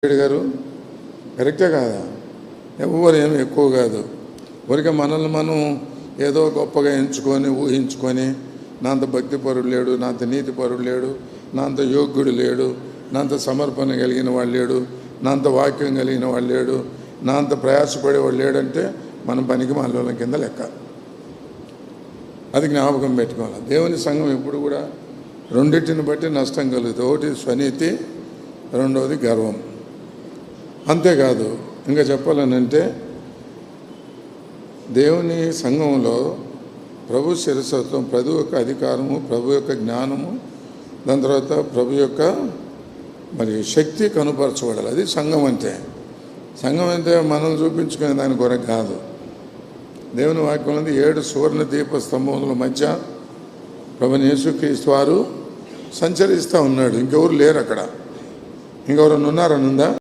గారు కరెక్టే కాదా? ఎవరు ఏమి ఎక్కువ కాదు. ఊరికే మనల్ని మనం ఏదో గొప్పగా ఎంచుకొని ఊహించుకొని నా అంత భక్తిపరుడు లేడు, నా అంత నీతిపరుడు లేడు, నా అంత యోగ్యుడు లేడు, నా అంత సమర్పణ కలిగిన వాడు లేడు, నా అంత వాక్యం కలిగిన వాడు లేడు, నా అంత ప్రయాసపడేవాడు లేడంటే మనం పనికి మాలోల కింద లెక్క. అది జ్ఞాపకం పెట్టుకోవాలి. దేవుని సంఘం ఎప్పుడు కూడా రెండింటిని బట్టి నష్టం కలుగుతుంది. ఒకటి స్వనీతి, రెండవది గర్వం. అంతేకాదు, ఇంకా చెప్పాలనంటే దేవుని సంఘంలో ప్రభు శిరస్వత్వం, ప్రభు యొక్క అధికారము, ప్రభు యొక్క జ్ఞానము, దాని తర్వాత ప్రభు యొక్క శక్తి కనుపరచబడాలి. అది సంఘం అంటే. సంఘం అంటే మనం చూపించుకునే దాని కొరకు కాదు. దేవుని వాక్యం 7 సువర్ణ దీప స్తంభముల మధ్య ప్రభువైన యేసుక్రీస్తు వారు సంచరిస్తూ ఉన్నాడు. ఇంకెవరు లేరు అక్కడ. ఇంకెవరన్నా ఉన్నారనుందా?